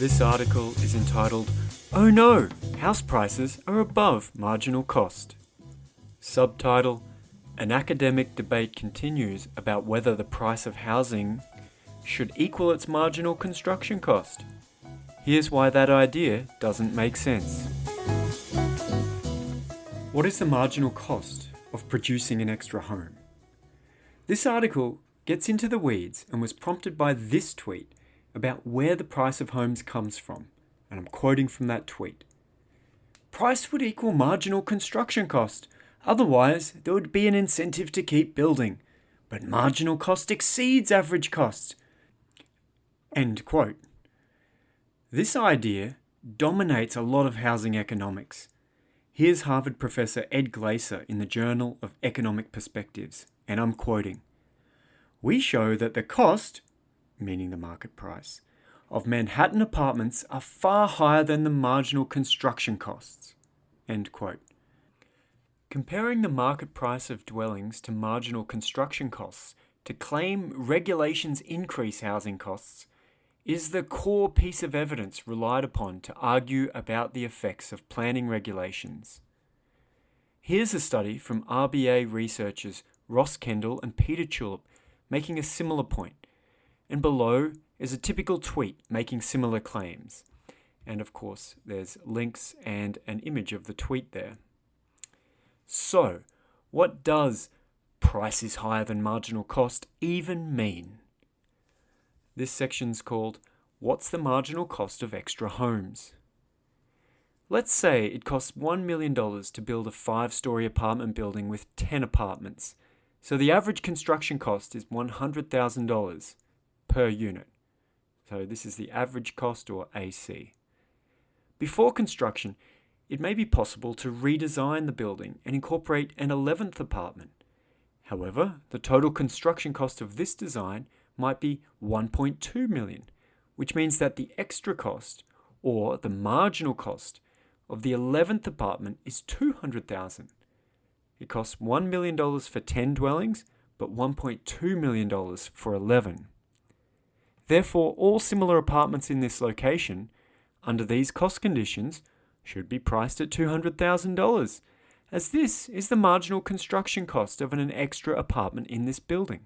This article is entitled, "Oh no, house prices are above marginal cost." Subtitle, "An academic debate continues about whether the price of housing should equal its marginal construction cost. Here's why that idea doesn't make sense." What is the marginal cost of producing an extra home? This article gets into the weeds and was prompted by this tweet about where the price of homes comes from, and I'm quoting from that tweet. "Price would equal marginal construction cost, otherwise there would be an incentive to keep building, but marginal cost exceeds average cost." End quote. This idea dominates a lot of housing economics. Here's Harvard professor Ed Glaser in the Journal of Economic Perspectives, and I'm quoting, "We show that the cost, meaning the market price, of Manhattan apartments are far higher than the marginal construction costs." End quote. Comparing the market price of dwellings to marginal construction costs to claim regulations increase housing costs is the core piece of evidence relied upon to argue about the effects of planning regulations. Here's a study from RBA researchers Ross Kendall and Peter Tulip making a similar point, and below is a typical tweet making similar claims. And of course, there's links and an image of the tweet there. So, what does price is higher than marginal cost even mean? This section's called, "What's the marginal cost of extra homes?" Let's say it costs $1 million to build a 5-storey apartment building with 10 apartments. So the average construction cost is $100,000 per unit. So this is the average cost, or AC. Before construction, it may be possible to redesign the building and incorporate an 11th apartment. However, the total construction cost of this design might be $1.2 million, which means that the extra cost, or the marginal cost, of the 11th apartment is $200,000. It costs $1 million for 10 dwellings, but $1.2 million for 11. Therefore, all similar apartments in this location, under these cost conditions, should be priced at $200,000, as this is the marginal construction cost of an extra apartment in this building.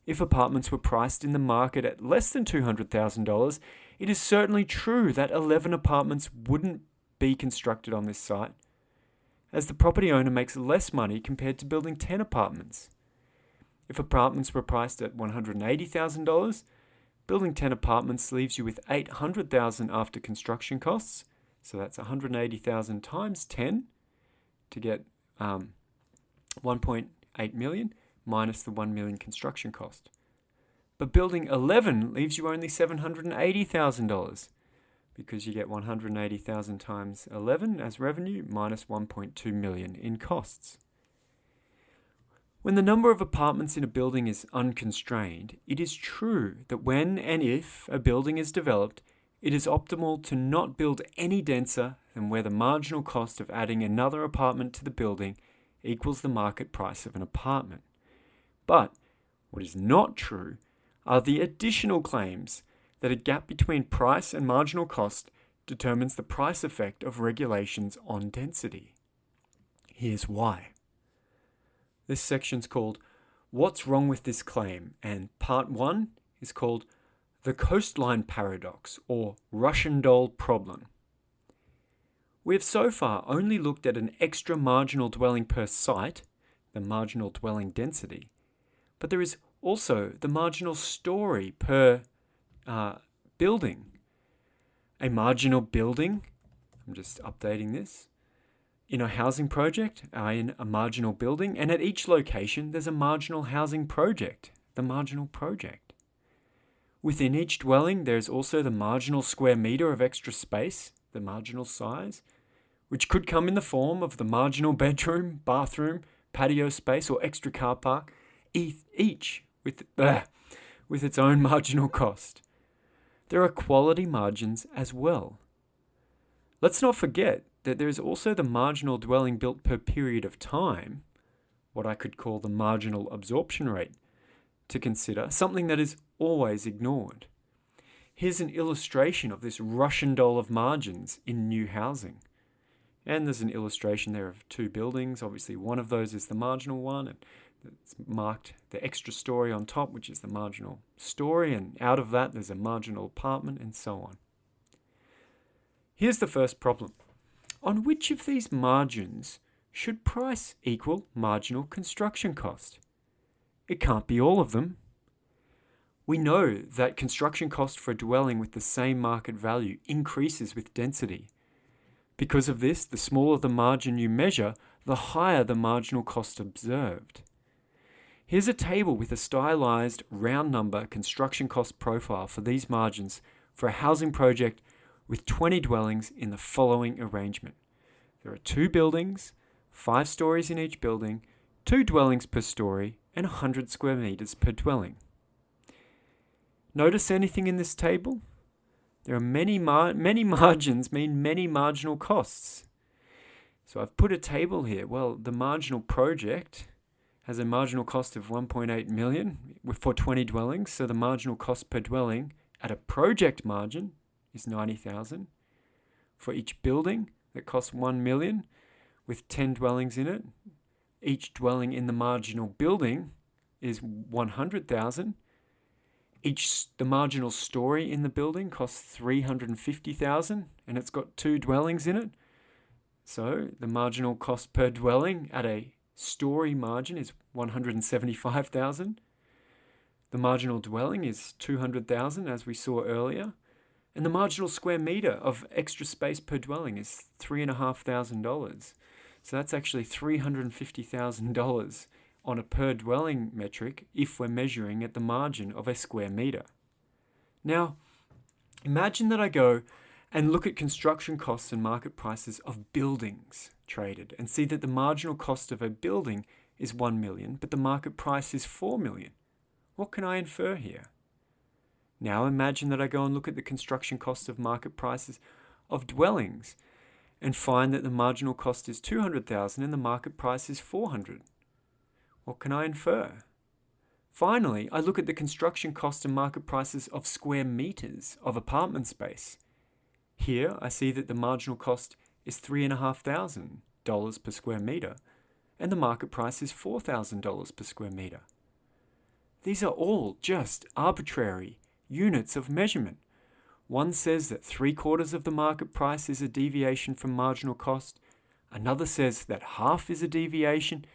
If apartments were priced in the market at less than $200,000, it is certainly true that 11 apartments wouldn't be constructed on this site, as the property owner makes less money compared to building 10 apartments. If apartments were priced at $180,000, building 10 apartments leaves you with $800,000 after construction costs, so that's $180,000 times 10 to get $1.8 million minus the $1 million construction cost. But building 11 leaves you only $780,000 because you get $180,000 times 11 as revenue minus $1.2 million in costs. When the number of apartments in a building is unconstrained, it is true that when and if a building is developed, it is optimal to not build any denser than where the marginal cost of adding another apartment to the building equals the market price of an apartment. But what is not true are the additional claims that a gap between price and marginal cost determines the price effect of regulations on density. Here's why. This section's called, "What's Wrong with This Claim?" and part 1 is called, "The Coastline Paradox," or Russian Doll Problem. We have so far only looked at an extra marginal dwelling per site, the marginal dwelling density, but there is also the marginal story per building. A marginal building, I'm just updating this, in a housing project are in a marginal building, and at each location there's a marginal housing project, the marginal project. Within each dwelling there's also the marginal square metre of extra space, the marginal size, which could come in the form of the marginal bedroom, bathroom, patio space, or extra car park, each with its own marginal cost. There are quality margins as well. Let's not forget that there is also the marginal dwelling built per period of time, what I could call the marginal absorption rate, to consider, something that is always ignored. Here's an illustration of this Russian doll of margins in new housing. And there's an illustration there of two buildings. Obviously, one of those is the marginal one, and it's marked the extra story on top, which is the marginal story, and out of that there's a marginal apartment, and so on. Here's the first problem. On which of these margins should price equal marginal construction cost? It can't be all of them. We know that construction cost for a dwelling with the same market value increases with density. Because of this, the smaller the margin you measure, the higher the marginal cost observed. Here's a table with a stylized round number construction cost profile for these margins for a housing project with 20 dwellings in the following arrangement. There are 2 buildings, 5 stories in each building, 2 dwellings per story, and 100 square meters per dwelling. Notice anything in this table? There are many margins mean many marginal costs. So I've put a table here. Well, the marginal project has a marginal cost of 1.8 million for 20 dwellings. So the marginal cost per dwelling at a project margin is 90,000. For each building that costs 1 million with 10 dwellings in it, each dwelling in the marginal building is 100,000. The marginal story in the building costs 350,000 and it's got 2 dwellings in it. So the marginal cost per dwelling at a story margin is 175,000. The marginal dwelling is 200,000 as we saw earlier. And the marginal square meter of extra space per dwelling is $3,500. So that's actually $350,000 on a per dwelling metric if we're measuring at the margin of a square meter. Now, imagine that I go and look at construction costs and market prices of buildings traded and see that the marginal cost of a building is 1 million, but the market price is 4 million. What can I infer here? Now imagine that I go and look at the construction costs of market prices of dwellings and find that the marginal cost is 200,000 and the market price is 400. What can I infer? Finally, I look at the construction cost and market prices of square meters of apartment space. Here, I see that the marginal cost is $3,500 per square meter, and the market price is $4,000 per square meter. These are all just arbitrary units of measurement. One says that 3/4 of the market price is a deviation from marginal cost, another says that half is a deviation,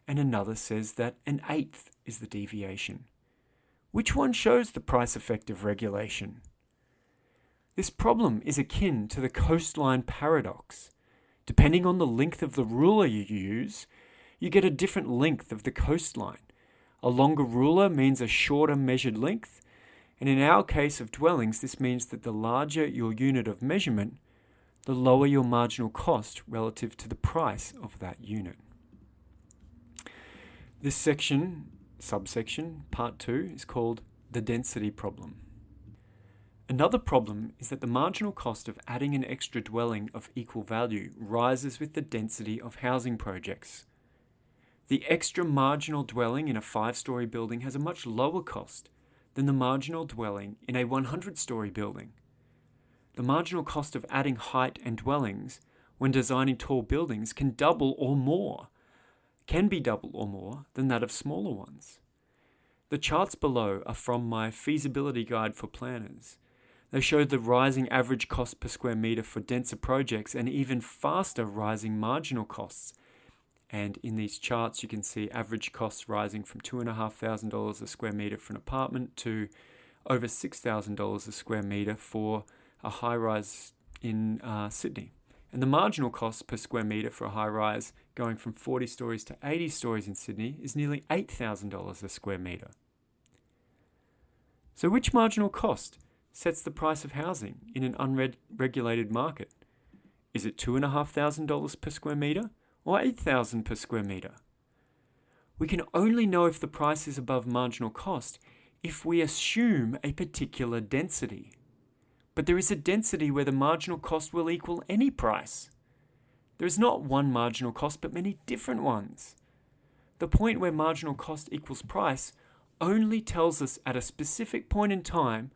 and another says that 1/8 is the deviation. Which one shows the price effect of regulation? This problem is akin to the coastline paradox. Depending on the length of the ruler you use, you get a different length of the coastline. A longer ruler means a shorter measured length, and in our case of dwellings, this means that the larger your unit of measurement, the lower your marginal cost relative to the price of that unit. This subsection, part 2, is called the density problem. Another problem is that the marginal cost of adding an extra dwelling of equal value rises with the density of housing projects. The extra marginal dwelling in a 5-story building has a much lower cost than the marginal dwelling in a 100-story building. The marginal cost of adding height and dwellings when designing tall buildings can be double or more than that of smaller ones. The charts below are from my feasibility guide for planners. They show the rising average cost per square meter for denser projects and even faster rising marginal costs. And in these charts, you can see average costs rising from $2,500 a square meter for an apartment to over $6,000 a square meter for a high-rise in Sydney. And the marginal cost per square meter for a high-rise going from 40 stories to 80 stories in Sydney is nearly $8,000 a square meter. So which marginal cost sets the price of housing in an unregulated market? Is it $2,500 per square meter or $8,000 per square meter? We can only know if the price is above marginal cost if we assume a particular density. But there is a density where the marginal cost will equal any price. There is not one marginal cost, but many different ones. The point where marginal cost equals price only tells us at a specific point in time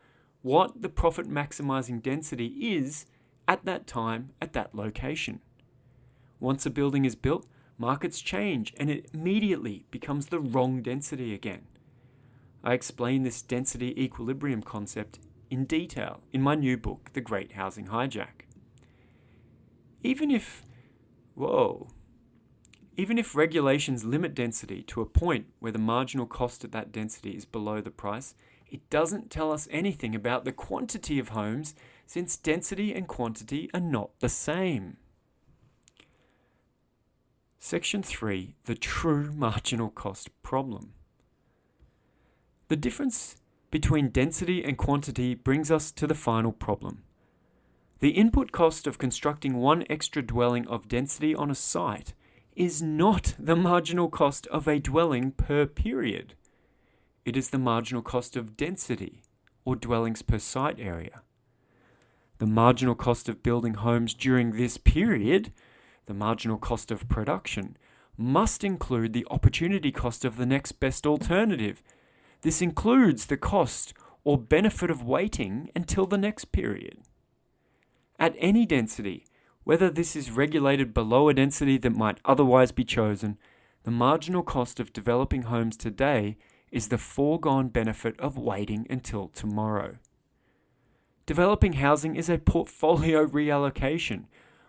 what the profit maximizing density is at that time, at that location. Once a building is built, markets change and it immediately becomes the wrong density again. I explain this density equilibrium concept in detail in my new book, The Great Housing Hijack. Even if regulations limit density to a point where the marginal cost at that density is below the price, it doesn't tell us anything about the quantity of homes, since density and quantity are not the same. Section 3, the true marginal cost problem. The difference between density and quantity brings us to the final problem. The input cost of constructing one extra dwelling of density on a site is not the marginal cost of a dwelling per period. It is the marginal cost of density, or dwellings per site area. The marginal cost of building homes during this period, the marginal cost of production, must include the opportunity cost of the next best alternative. This includes the cost or benefit of waiting until the next period. At any density, whether this is regulated below a density that might otherwise be chosen, the marginal cost of developing homes today is the foregone benefit of waiting until tomorrow. Developing housing is a portfolio reallocation.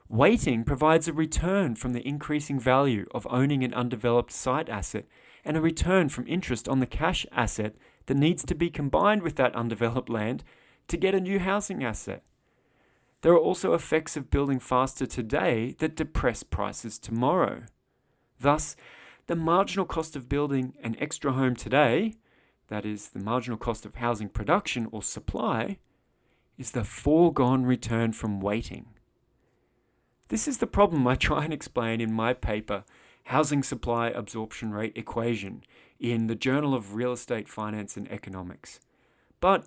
Waiting provides a return from the increasing value of owning an undeveloped site asset and a return from interest on the cash asset that needs to be combined with that undeveloped land to get a new housing asset. There are also effects of building faster today that depress prices tomorrow. Thus, the marginal cost of building an extra home today, that is, the marginal cost of housing production or supply, is the foregone return from waiting. This is the problem I try and explain in my paper, Housing Supply Absorption Rate Equation, in the Journal of Real Estate Finance and Economics. But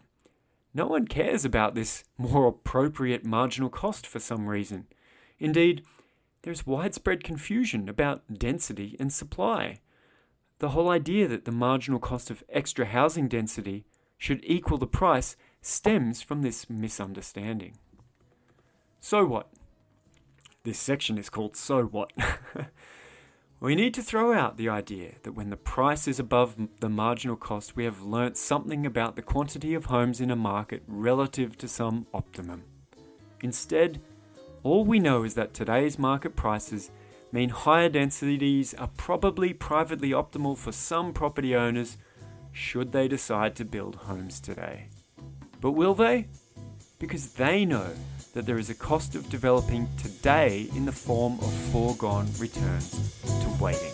no one cares about this more appropriate marginal cost for some reason. Indeed, there's widespread confusion about density and supply. The whole idea that the marginal cost of extra housing density should equal the price stems from this misunderstanding. So what? This section is called So What? We need to throw out the idea that when the price is above the marginal cost, we have learnt something about the quantity of homes in a market relative to some optimum. Instead, all we know is that today's market prices mean higher densities are probably privately optimal for some property owners should they decide to build homes today. But will they? Because they know that there is a cost of developing today in the form of foregone returns to waiting.